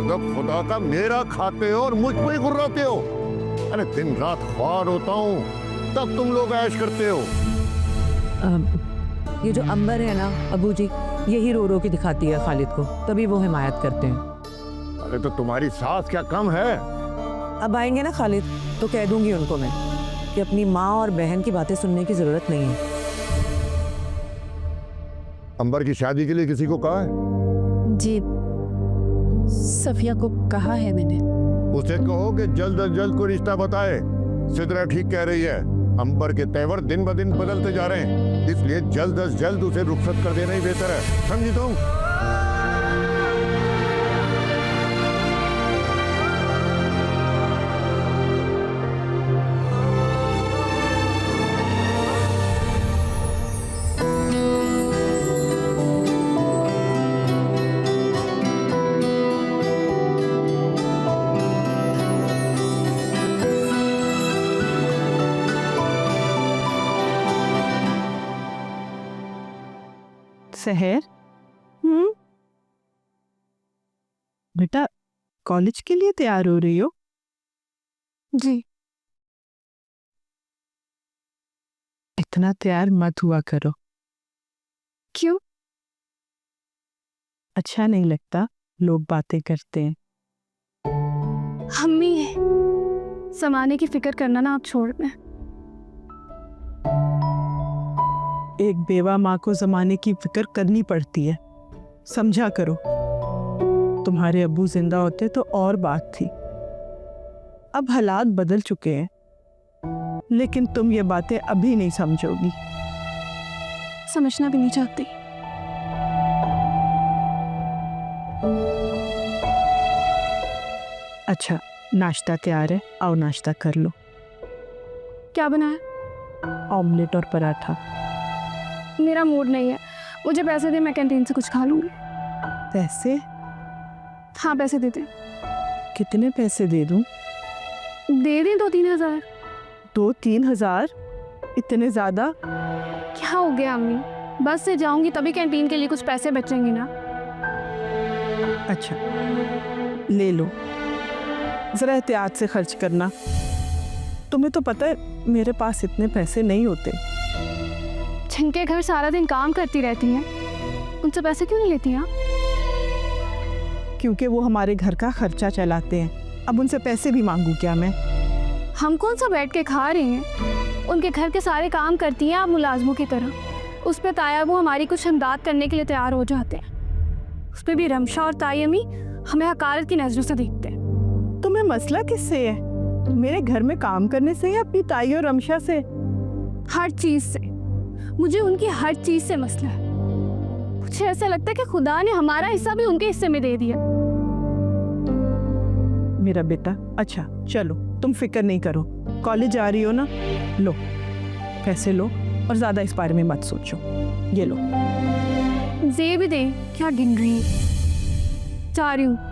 गजब खुदा का मेरा खाते हो और मुझ पे ही गुर्राते हो। अरे दिन रात ख्वार होता हूँ तब तुम लोग ऐश करते हो। ये जो अंबर है ना अबू जी, यही रो रो के दिखाती है खालिद को, तभी वो हिमायत करते हैं। अरे तो तुम्हारी सास क्या कम है? अब आएंगे ना खालिद तो कह दूंगी उनको मैं कि अपनी माँ और बहन की बातें सुनने की जरूरत नहीं है। अंबर की शादी के लिए किसी को कहा है? जी सफिया को कहा है मैंने। उसे कहो कि जल्द अज जल्द कोई रिश्ता बताए। सिद्रा ठीक कह रही है, अंबर के तेवर दिन ब दिन बदलते जा रहे हैं, इसलिए जल्द अज जल्द उसे रुखसत कर देना ही बेहतर है। समझी तुम? सहर, बेटा कॉलेज के लिए तैयार हो रही हो? जी। इतना तैयार मत हुआ करो। क्यों? अच्छा नहीं लगता लोग बातें करते हैं। अम्मी समाने की फिक्र करना ना आप छोड़ दें। एक बेवा माँ को जमाने की फिक्र करनी पड़ती है, समझा करो। तुम्हारे अब्बू जिंदा होते तो और बात थी, अब हालात बदल चुके हैं, लेकिन तुम ये बातें अभी नहीं समझोगी। समझना भी नहीं चाहती। अच्छा नाश्ता तैयार है, आओ नाश्ता कर लो। क्या बनाया? ऑमलेट और पराठा। मेरा मूड नहीं है, मुझे पैसे दे, मैं कैंटीन से कुछ खा लूंगी। पैसे? हाँ पैसे देते। कितने पैसे दे दूं? दे दें 2-3 हज़ार। 2-3 हज़ार? इतने ज्यादा? क्या हो गया अम्मी, बस से जाऊंगी तभी कैंटीन के लिए कुछ पैसे बचेंगे ना। अच्छा ले लो, जरा एहतियात से खर्च करना। तुम्हें तो पता है मेरे पास इतने पैसे नहीं होते। जिनके घर सारा दिन काम करती रहती हैं, उनसे पैसे क्यों नहीं लेती आप? क्योंकि वो हमारे घर का खर्चा चलाते हैं, अब उनसे पैसे भी मांगू क्या मैं? हम कौन सा बैठ के खा रहे हैं, उनके घर के सारे काम करती हैं आप मुलाजमों की तरह। उस पर ताया वो हमारी कुछ इमदाद करने के लिए तैयार हो जाते हैं, उस पर भी रमशा और ताई अम्मी हमें हकारत की नजरों से देखते हैं। तुम्हें मसला किससे है? मेरे घर में काम करने से या अपनी ताई और रमशा से? हर चीज से, मुझे उनकी हर चीज से मसला है। मुझे ऐसा लगता है कि खुदा ने हमारा हिस्सा भी उनके हिस्से में दे दिया। मेरा बेटा, अच्छा चलो तुम फिक्र नहीं करो, कॉलेज जा रही हो ना, लो पैसे लो और ज्यादा इस बारे में मत सोचो। ये लो। जे भी दे, क्या गिन रही है? जा रही हूँ।